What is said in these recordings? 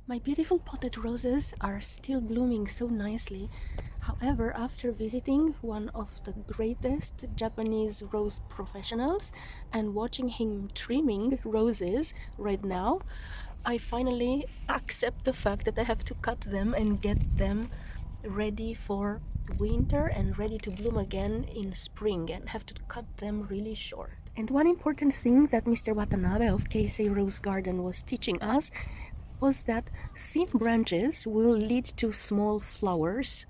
My beautiful potted roses are still blooming so nicely. However, after visiting one of the greatest Japanese rose professionals and watching him trimming roses right now, I finally accept the fact that I have to cut them and get them ready for winter and ready to bloom again in spring, and have to cut them really short. And one important thing that Mr. Watanabe of Keisei Rose Garden was teaching us was that thin branches will lead to small flowers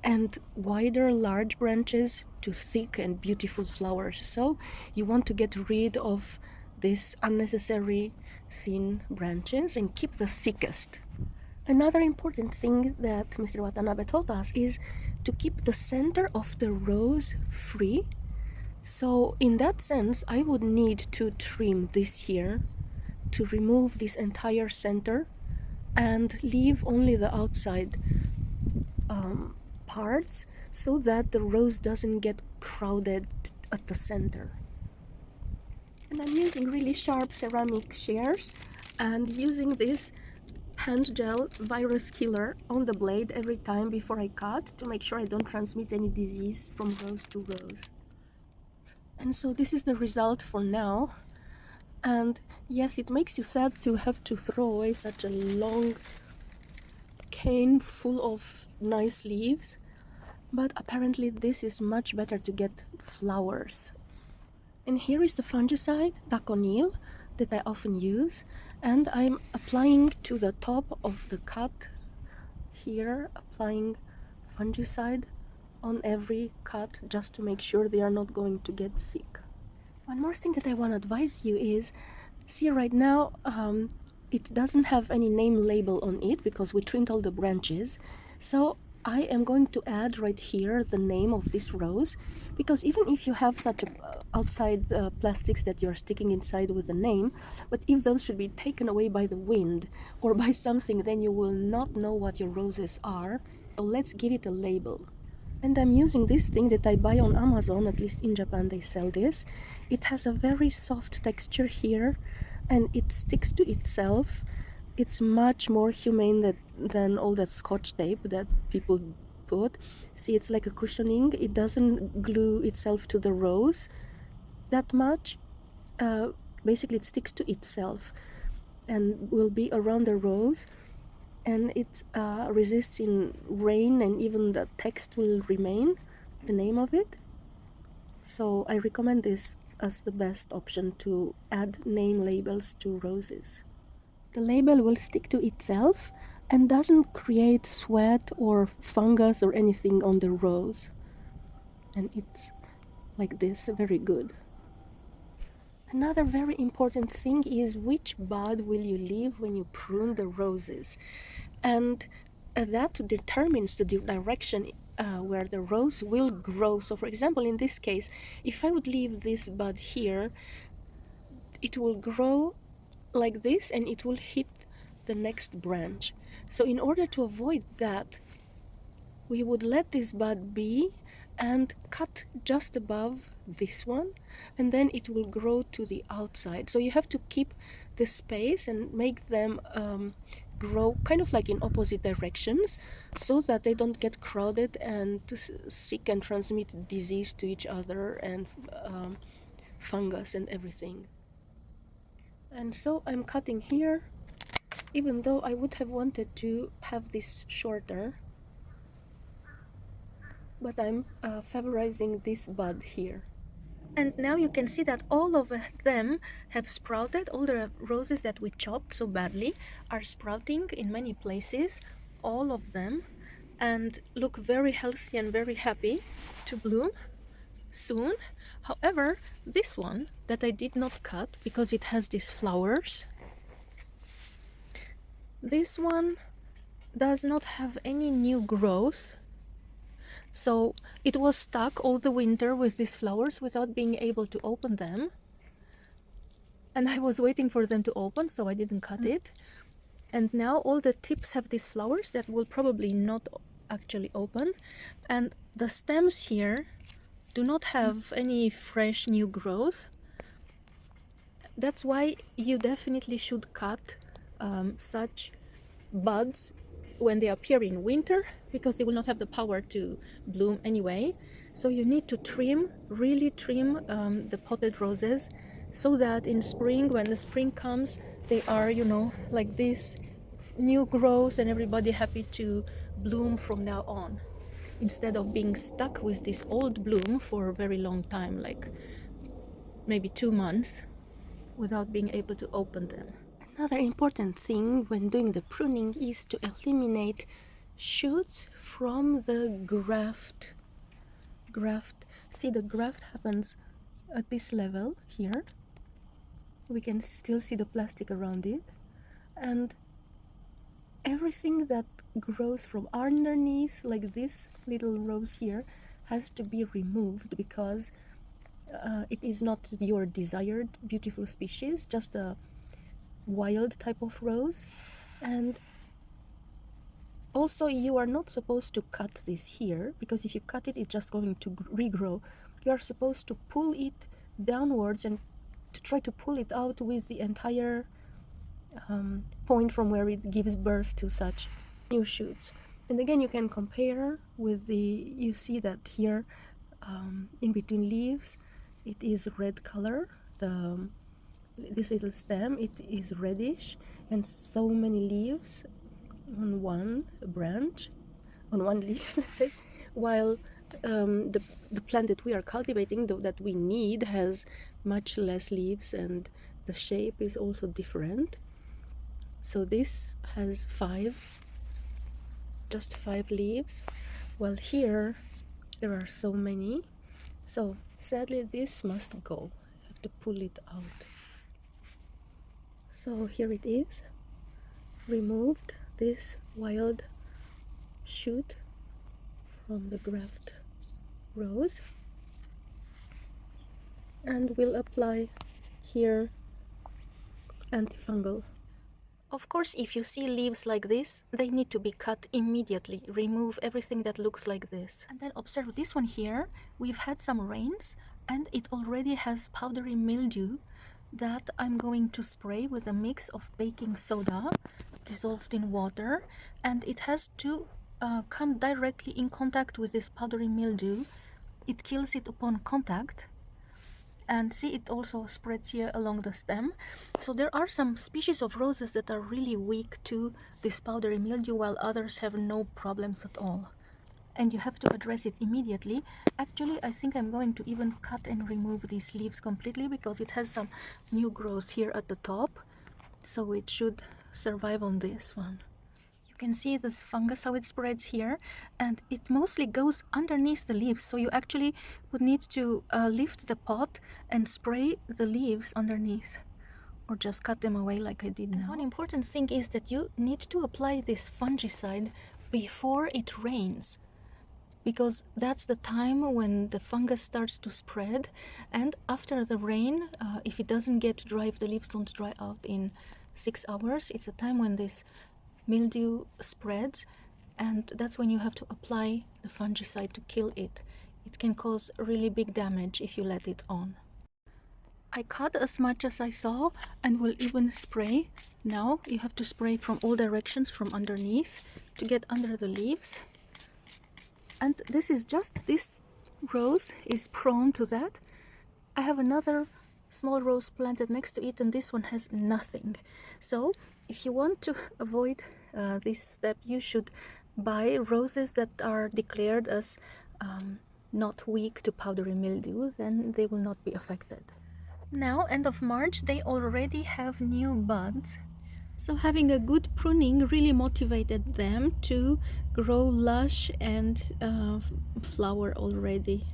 and wider large branches to thick and beautiful flowers. So you want to get rid of these unnecessary thin branches and keep the thickest. Another important thing that Mr. Watanabe told us is to keep the center of the rose free. So in that sense, I would need to trim this here to remove this entire center and leave only the outside parts so that the rose doesn't get crowded at the center. And I'm using really sharp ceramic shears and using this hand gel virus killer on the blade every time before I cut to make sure I don't transmit any disease from rose to rose. And so this is the result for now. And yes, it makes you sad to have to throw away such a long cane full of nice leaves, but apparently this is much better to get flowers. And here is the fungicide, Daconil, that I often use, and I'm applying to the top of the cut here, applying fungicide on every cut just to make sure they are not going to get sick. One more thing that I want to advise you is, see right now it doesn't have any name label on it because we trimmed all the branches. So I am going to add right here the name of this rose, because even if you have such outside plastics that you're sticking inside with the name, but if those should be taken away by the wind or by something, then you will not know what your roses are. So let's give it a label. And I'm using this thing that I buy on Amazon, at least in Japan they sell this. It has a very soft texture here and it sticks to itself. It's much more humane than all that scotch tape that people put. See, it's like a cushioning. It doesn't glue itself to the rose that much. Basically it sticks to itself and will be around the rose, and it resists in rain, and even the text will remain, the name of it. So I recommend this as the best option to add name labels to roses. The label will stick to itself and doesn't create sweat or fungus or anything on the rose. And it's like this, very good. Another very important thing is which bud will you leave when you prune the roses. And that determines the direction where the rose will grow. So for example, in this case, if I would leave this bud here, it will grow like this and it will hit the next branch. So in order to avoid that, we would let this bud be and cut just above this one, and then it will grow to the outside. So you have to keep the space and make them grow kind of like in opposite directions so that they don't get crowded and sick and transmit disease to each other and fungus and everything. And so I'm cutting here, even though I would have wanted to have this shorter, but I'm favorizing this bud here. And now you can see that all of them have sprouted. All the roses that we chopped so badly are sprouting in many places, all of them, and look very healthy and very happy to bloom soon. However, this one that I did not cut because it has these flowers, this one does not have any new growth. So it was stuck all the winter with these flowers without being able to open them. And I was waiting for them to open, so I didn't cut it. And now all the tips have these flowers that will probably not actually open. And the stems here do not have any fresh new growth. That's why you definitely should cut such buds when they appear in winter, because they will not have the power to bloom anyway. So you need to trim, really trim the potted roses, so that in spring, when the spring comes, they are, you know, like this, new growth, and everybody happy to bloom from now on, instead of being stuck with this old bloom for a very long time, like maybe 2 months, without being able to open them. Another important thing when doing the pruning is to eliminate shoots from the graft. See, the graft happens at this level here. We can still see the plastic around it, and everything that grows from underneath, like this little rose here, has to be removed, because it is not your desired beautiful species, just a wild type of rose. And also, you are not supposed to cut this here, because if you cut it, it's just going to regrow. You are supposed to pull it downwards and to try to pull it out with the entire point from where it gives birth to such new shoots. And again, you can compare with the, you see that here in between leaves it is red color, this little stem, it is reddish, and so many leaves on one branch, on one leaf, let's say, while the plant that we are cultivating, that we need, has much less leaves, and the shape is also different. So this has just five leaves, while here there are so many. So sadly, this must go. I have to pull it out. So here it is, removed this wild shoot from the graft rose, and we'll apply here antifungal. Of course, if you see leaves like this, they need to be cut immediately. Remove everything that looks like this. And then observe this one here. We've had some rains, and it already has powdery mildew that I'm going to spray with a mix of baking soda dissolved in water, and it has to come directly in contact with this powdery mildew. It kills it upon contact. And see, it also spreads here along the stem. So there are some species of roses that are really weak to this powdery mildew, while others have no problems at all. And you have to address it immediately. Actually, I think I'm going to even cut and remove these leaves completely, because it has some new growth here at the top, so it should survive on this one. You can see this fungus, how it spreads here, and it mostly goes underneath the leaves, so you actually would need to lift the pot and spray the leaves underneath, or just cut them away like I did now. And one important thing is that you need to apply this fungicide before it rains, because that's the time when the fungus starts to spread. And after the rain, if it doesn't get dry, if the leaves don't dry out in 6 hours, it's a time when this mildew spreads, and that's when you have to apply the fungicide to kill it. It can cause really big damage if you let it on. I cut as much as I saw, and will even spray. Now you have to spray from all directions, from underneath, to get under the leaves. And this is just, this rose is prone to that. I have another small rose planted next to it, and this one has nothing. So if you want to avoid this step, you should buy roses that are declared as not weak to powdery mildew, then they will not be affected. Now, end of March, they already have new buds. So having a good pruning really motivated them to grow lush and flower already.